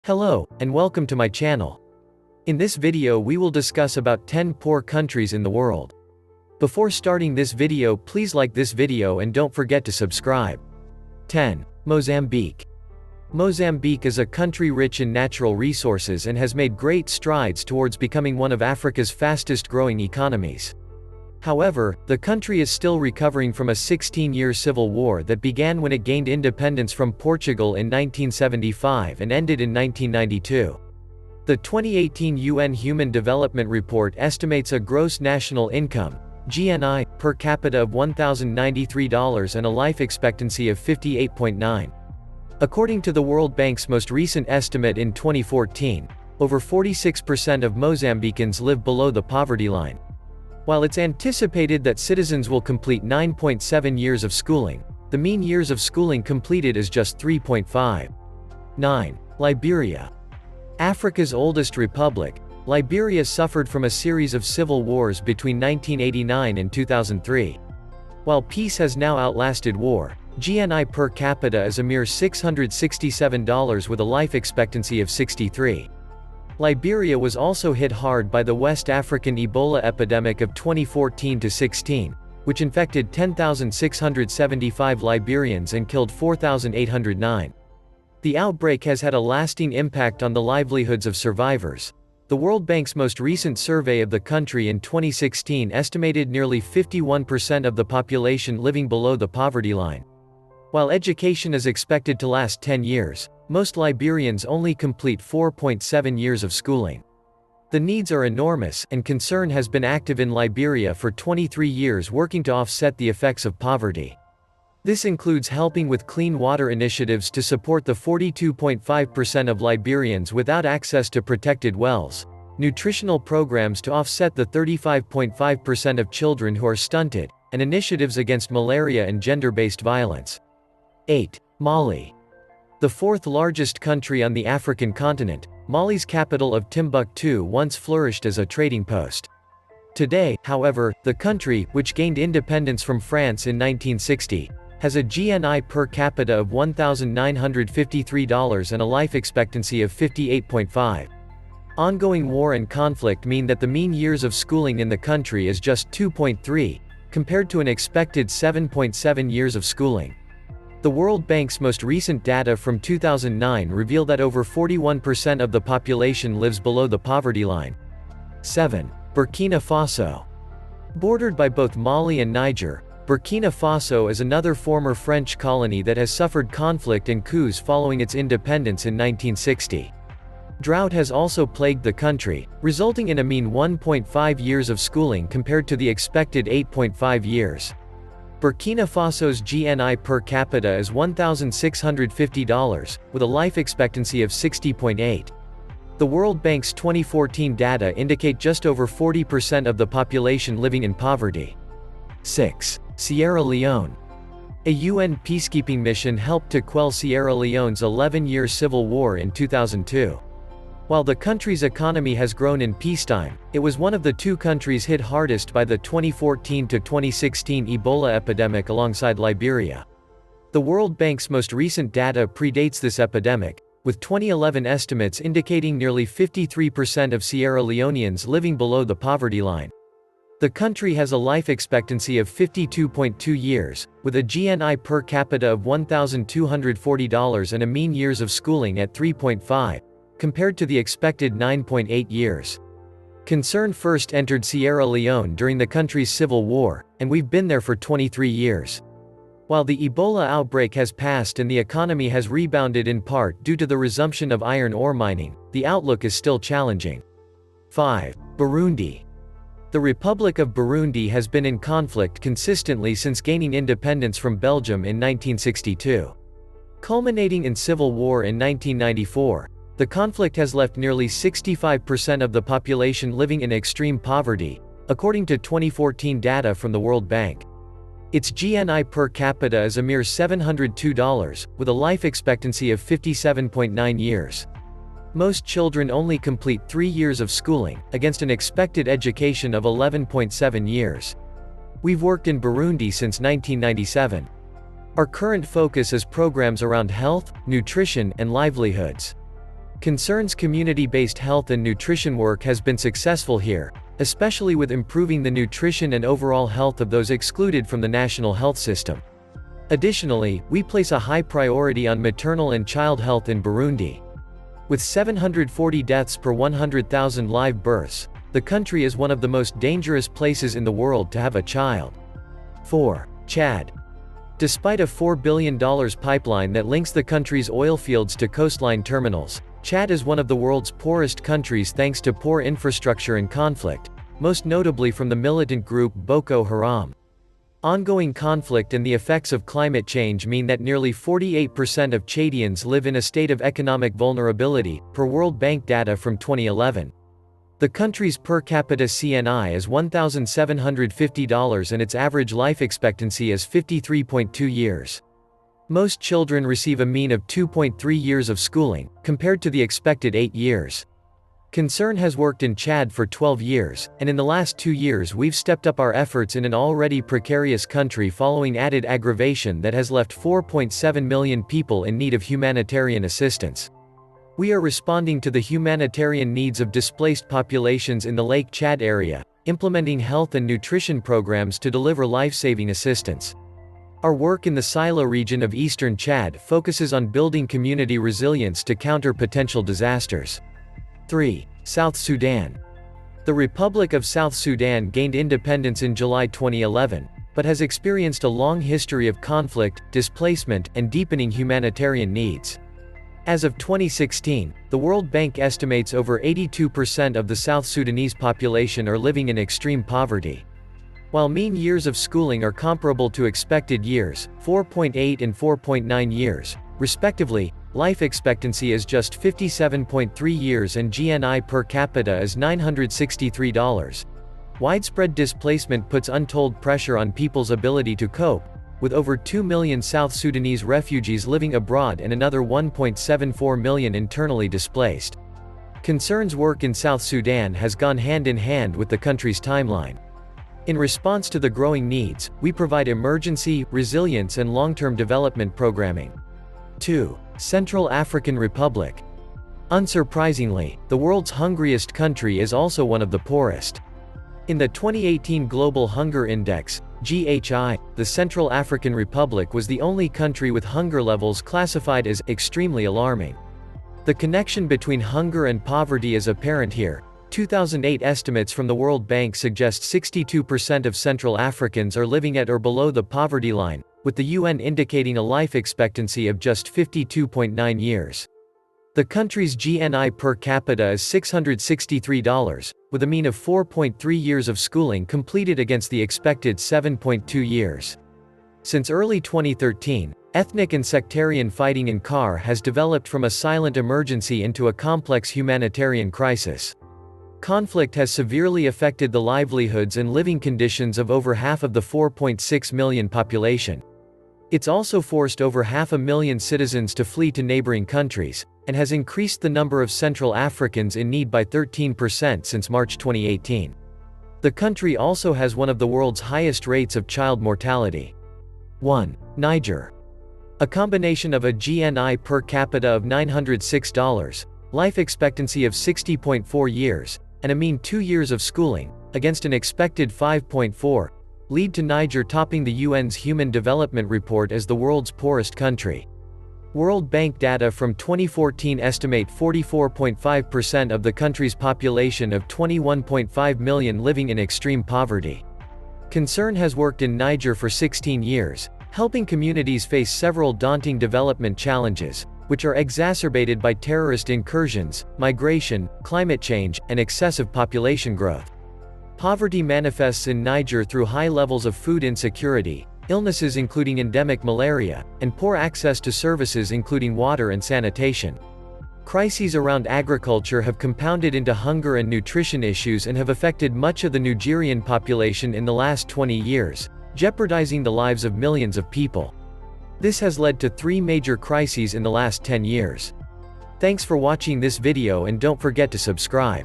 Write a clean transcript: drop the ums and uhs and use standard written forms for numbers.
Hello, and welcome to my channel. In this video we will discuss about 10 poor countries in the world. Before starting this video, please like this video and don't forget to subscribe. 10. Mozambique. Mozambique is a country rich in natural resources and has made great strides towards becoming one of Africa's fastest growing economies. However, the country is still recovering from a 16-year civil war that began when it gained independence from Portugal in 1975 and ended in 1992. The 2018 UN Human Development Report estimates a gross national income, GNI, per capita of $1,093 and a life expectancy of 58.9. According to the World Bank's most recent estimate in 2014, over 46% of Mozambicans live below the poverty line. While it's anticipated that citizens will complete 9.7 years of schooling, the mean years of schooling completed is just 3.5. 9. Liberia. Africa's oldest republic, Liberia suffered from a series of civil wars between 1989 and 2003. While peace has now outlasted war, GNI per capita is a mere $667 with a life expectancy of 63. Liberia was also hit hard by the West African Ebola epidemic of 2014-16, which infected 10,675 Liberians and killed 4,809. The outbreak has had a lasting impact on the livelihoods of survivors. The World Bank's most recent survey of the country in 2016 estimated nearly 51% of the population living below the poverty line. While education is expected to last 10 years, most Liberians only complete 4.7 years of schooling. The needs are enormous, and Concern has been active in Liberia for 23 years working to offset the effects of poverty. This includes helping with clean water initiatives to support the 42.5% of Liberians without access to protected wells, nutritional programs to offset the 35.5% of children who are stunted, and initiatives against malaria and gender-based violence. 8. Mali. The fourth largest country on the African continent, Mali's capital of Timbuktu once flourished as a trading post. Today, however, the country, which gained independence from France in 1960, has a GNI per capita of $1,953 and a life expectancy of 58.5. Ongoing war and conflict mean that the mean years of schooling in the country is just 2.3, compared to an expected 7.7 years of schooling. The World Bank's most recent data from 2009 reveal that over 41% of the population lives below the poverty line. 7. Burkina Faso. Bordered by both Mali and Niger, Burkina Faso is another former French colony that has suffered conflict and coups following its independence in 1960. Drought has also plagued the country, resulting in a mean 1.5 years of schooling compared to the expected 8.5 years. Burkina Faso's GNI per capita is $1,650, with a life expectancy of 60.8. The World Bank's 2014 data indicate just over 40% of the population living in poverty. 6. Sierra Leone. A UN peacekeeping mission helped to quell Sierra Leone's 11-year civil war in 2002. While the country's economy has grown in peacetime, it was one of the two countries hit hardest by the 2014-2016 Ebola epidemic alongside Liberia. The World Bank's most recent data predates this epidemic, with 2011 estimates indicating nearly 53% of Sierra Leoneans living below the poverty line. The country has a life expectancy of 52.2 years, with a GNI per capita of $1,240 and a mean years of schooling at 3.5. compared to the expected 9.8 years. Concern first entered Sierra Leone during the country's civil war, and we've been there for 23 years. While the Ebola outbreak has passed and the economy has rebounded in part due to the resumption of iron ore mining, the outlook is still challenging. 5. Burundi. The Republic of Burundi has been in conflict consistently since gaining independence from Belgium in 1962. Culminating in civil war in 1994, the conflict has left nearly 65% of the population living in extreme poverty, according to 2014 data from the World Bank. Its GNI per capita is a mere $702, with a life expectancy of 57.9 years. Most children only complete 3 years of schooling, against an expected education of 11.7 years. We've worked in Burundi since 1997. Our current focus is programs around health, nutrition, and livelihoods. Concern's community-based health and nutrition work has been successful here, especially with improving the nutrition and overall health of those excluded from the national health system. Additionally, we place a high priority on maternal and child health in Burundi. With 740 deaths per 100,000 live births, the country is one of the most dangerous places in the world to have a child. 4. Chad. Despite a $4 billion pipeline that links the country's oil fields to coastline terminals, Chad is one of the world's poorest countries thanks to poor infrastructure and conflict, most notably from the militant group Boko Haram. Ongoing conflict and the effects of climate change mean that nearly 48% of Chadians live in a state of economic vulnerability, per World Bank data from 2011. The country's per capita CNI is $1,750 and its average life expectancy is 53.2 years. Most children receive a mean of 2.3 years of schooling, compared to the expected 8 years. Concern has worked in Chad for 12 years, and in the last 2 years we've stepped up our efforts in an already precarious country following added aggravation that has left 4.7 million people in need of humanitarian assistance. We are responding to the humanitarian needs of displaced populations in the Lake Chad area, implementing health and nutrition programs to deliver life-saving assistance. Our work in the Silo region of eastern Chad focuses on building community resilience to counter potential disasters. 3. South Sudan. The Republic of South Sudan gained independence in July 2011, but has experienced a long history of conflict, displacement, and deepening humanitarian needs. As of 2016, the World Bank estimates over 82% of the South Sudanese population are living in extreme poverty. While mean years of schooling are comparable to expected years, 4.8 and 4.9 years, respectively, life expectancy is just 57.3 years and GNI per capita is $963. Widespread displacement puts untold pressure on people's ability to cope, with over 2 million South Sudanese refugees living abroad and another 1.74 million internally displaced. Concern's work in South Sudan has gone hand in hand with the country's timeline. In response to the growing needs, we provide emergency, resilience and long-term development programming. 2. Central African Republic. Unsurprisingly, the world's hungriest country is also one of the poorest. In the 2018 Global Hunger Index, GHI, the Central African Republic was the only country with hunger levels classified as extremely alarming. The connection between hunger and poverty is apparent here. 2008 estimates from the World Bank suggest 62% of Central Africans are living at or below the poverty line, with the UN indicating a life expectancy of just 52.9 years. The country's GNI per capita is $663, with a mean of 4.3 years of schooling completed against the expected 7.2 years. Since early 2013, ethnic and sectarian fighting in CAR has developed from a silent emergency into a complex humanitarian crisis. Conflict has severely affected the livelihoods and living conditions of over half of the 4.6 million population. It's also forced over 500,000 citizens to flee to neighboring countries, and has increased the number of Central Africans in need by 13% since March 2018. The country also has one of the world's highest rates of child mortality. 1. Niger. A combination of a GNI per capita of $906, life expectancy of 60.4 years, and a mean 2 years of schooling, against an expected 5.4, lead to Niger topping the UN's Human Development Report as the world's poorest country. World Bank data from 2014 estimate 44.5% of the country's population of 21.5 million living in extreme poverty. Concern has worked in Niger for 16 years, helping communities face several daunting development challenges, which are exacerbated by terrorist incursions, migration, climate change, and excessive population growth. Poverty manifests in Niger through high levels of food insecurity, illnesses including endemic malaria, and poor access to services including water and sanitation. Crises around agriculture have compounded into hunger and nutrition issues and have affected much of the Nigerian population in the last 20 years, jeopardizing the lives of millions of people. This has led to 3 major crises in the last 10 years. Thanks for watching this video and don't forget to subscribe.